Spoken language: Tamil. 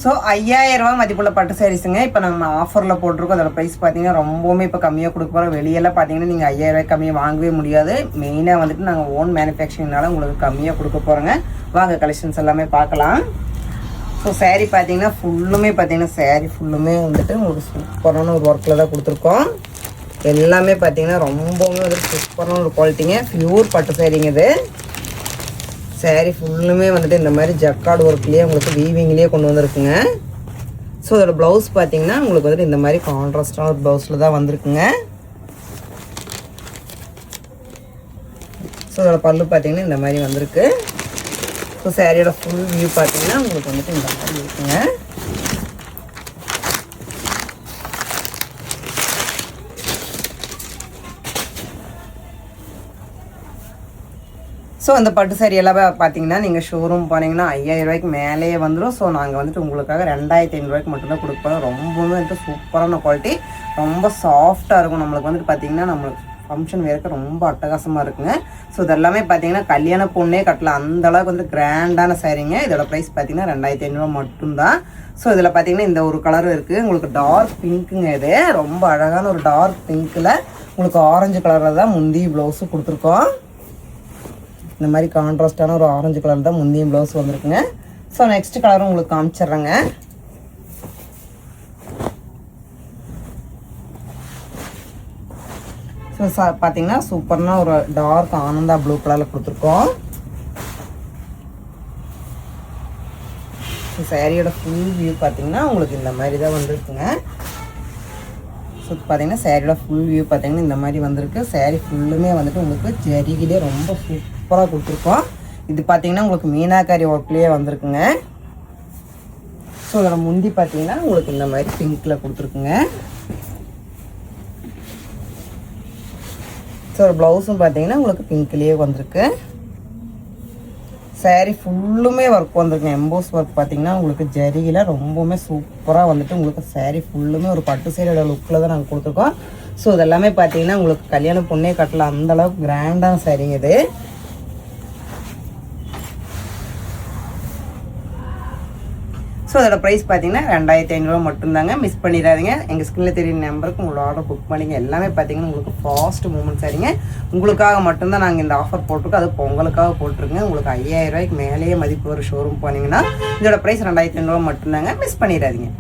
ஸோ 5000 ரூபா மதிப்புள்ள பட்டு சாரீஸுங்க இப்போ நம்ம ஆஃபரில் போட்டிருக்கோம். அதோட ப்ரைஸ் பார்த்தீங்கன்னா ரொம்பவுமே இப்போ கம்மியாக கொடுக்க போகிறோம். வெளியெல்லாம் பார்த்தீங்கன்னா நீங்கள் 5000 ரூபாய்க்கு கம்மியாக வாங்கவே முடியாது. மெயினாக வந்துட்டு நாங்கள் ஓன் மேனுஃபேக்சரிங்னால உங்களுக்கு கம்மியாக கொடுக்க போகிறோங்க. வாங்க கலெக்ஷன்ஸ் எல்லாமே பார்க்கலாம். ஸோ சாரீ பார்த்தீங்கன்னா ஃபுல்லுமே பார்த்தீங்கன்னா சாரீ ஃபுல்லுமே வந்துட்டு உங்களுக்கு சூப்பரான ஒரு ஒர்க்கில் தான் கொடுத்துருக்கோம். எல்லாமே பார்த்தீங்கன்னா ரொம்பவுமே வந்துட்டு சூப்பரான ஒரு குவாலிட்டிங்க. பியூர் பட்டு சாரீங்க இது. சாரீ ஃபுல்லுமே வந்துட்டு இந்த மாதிரி ஜக்கார்டு ஒர்க்லேயே உங்களுக்கு வீவிங்லேயே கொண்டு வந்திருக்குங்க. ஸோ அதோட ப்ளவுஸ் பார்த்தீங்கன்னா உங்களுக்கு வந்துட்டு இந்த மாதிரி கான்ட்ராஸ்டான ஒரு ப்ளவுஸில் தான் வந்திருக்குங்க. ஸோ அதோட பல்லு பார்த்தீங்கன்னா இந்த மாதிரி வந்திருக்கு. ஸோ சாரியோட ஃபுல் வியூ பார்த்தீங்கன்னா உங்களுக்கு வந்துட்டு இந்த மாதிரி இருக்குங்க. ஸோ அந்த பட்டு சாரி எல்லாம் பார்த்தீங்கன்னா நீங்கள் ஷோரூம் போனீங்கன்னா 5000 ரூபாய்க்கு மேலேயே வந்துடும். ஸோ நாங்கள் வந்துட்டு உங்களுக்காக 2500 ரூபாய்க்கு மட்டும்தான் கொடுப்போம். ரொம்பவுமே வந்துட்டு சூப்பரான குவாலிட்டி, ரொம்ப சாஃப்டாக இருக்கும். நம்மளுக்கு வந்துட்டு பார்த்தீங்கன்னா நம்மளுக்கு ஃபங்க்ஷன் வேறுக்கு ரொம்ப அட்டகாசமாக இருக்குங்க. ஸோ இதெல்லாமே பார்த்தீங்கன்னா கல்யாண பொண்ணே கட்டலாம், அந்த அளவுக்கு வந்து கிராண்டான சாரீங்க. இதோட ப்ரைஸ் பார்த்தீங்கன்னா 2500 ரூபா மட்டும்தான். ஸோ இதில் பார்த்தீங்கன்னா இந்த ஒரு கலர் இருக்குது உங்களுக்கு, டார்க் பிங்க்குங்க. இது ரொம்ப அழகான ஒரு டார்க் பிங்க்கில் உங்களுக்கு ஆரஞ்சு கலரில் தான் முந்தி ப்ளவுஸு கொடுத்துருக்கோம். இந்த மாதிரி கான்ட்ராஸ்டான ஒரு ஆரஞ்சு கலர் தான் முந்தியும் ப்ளவுஸ் வந்திருக்குங்க. ஸோ நெக்ஸ்ட் கலரும் உங்களுக்கு காமிச்சிட்றேங்க. ஸோ பார்த்தீங்கன்னா சூப்பரான ஒரு டார்க் ஆனந்தா ப்ளூ கலரில் கொடுத்துருக்கோம். ஸோ சாரியோட ஃபுல் வியூ பார்த்தீங்கன்னா உங்களுக்கு இந்த மாதிரி தான் வந்திருக்குங்க. ஸோ பார்த்தீங்கன்னா சாரியோட ஃபுல் வியூ பார்த்தீங்கன்னா இந்த மாதிரி வந்திருக்கு. சாரீ ஃபுல்லுமே வந்துட்டு உங்களுக்கு ஜரிகிலே ரொம்ப சூப்பராக கொடுத்துருக்கோம். இது பார்த்தீங்கன்னா உங்களுக்கு மீனாக்காரி ஒர்க்லேயே வந்திருக்குங்க. ஸோ அதோட முந்தி பார்த்தீங்கன்னா உங்களுக்கு இந்த மாதிரி பிங்க்கில் கொடுத்துருக்குங்க. ஸோ ப்ளவுஸும் பார்த்தீங்கன்னா உங்களுக்கு பிங்க்லேயே வந்திருக்கு. சாரீ ஃபுல்லுமே ஒர்க் வந்திருக்கு. எம்போஸ் ஒர்க் பார்த்தீங்கன்னா உங்களுக்கு ஜரிகில் ரொம்பவுமே சூப்பராக வந்துட்டு உங்களுக்கு சாரீ ஃபுல்லுமே ஒரு பட்டு சேரியோட லுக்கில் தான் நாங்கள் கொடுத்துருக்கோம். ஸோ இதெல்லாமே பார்த்தீங்கன்னா உங்களுக்கு கல்யாண பொண்ணே கட்டலாம், அந்தளவுக்கு கிராண்டான சாரீங்க இது. ஸோ அதோட ப்ரைஸ் பார்த்தீங்கன்னா 2500 ரூபா மட்டும்தாங்க. மிஸ் பண்ணிடாதீங்க. எங்கள் ஸ்க்ரீனில் தெரியுற நம்பருக்கு உங்களோட ஆர்டர் புக் பண்ணிங்க. எல்லாமே பார்த்தீங்கன்னா உங்களுக்கு ஃபாஸ்ட் மூமெண்ட் சரிங்க. உங்களுக்காக மட்டும்தான் நாங்கள் இந்த ஆஃபர் போட்டிருக்கோம். அது பொங்கலுக்காக போட்டிருக்கோங்க. உங்களுக்கு 5000 ரூபாய்க்கு மேலேயே மதிப்பு ஒரு ஷோரூம் போனீங்கன்னா இதோட ப்ரைஸ் 2500 ரூபா மட்டும்தாங்க. மிஸ் பண்ணிடாதீங்க.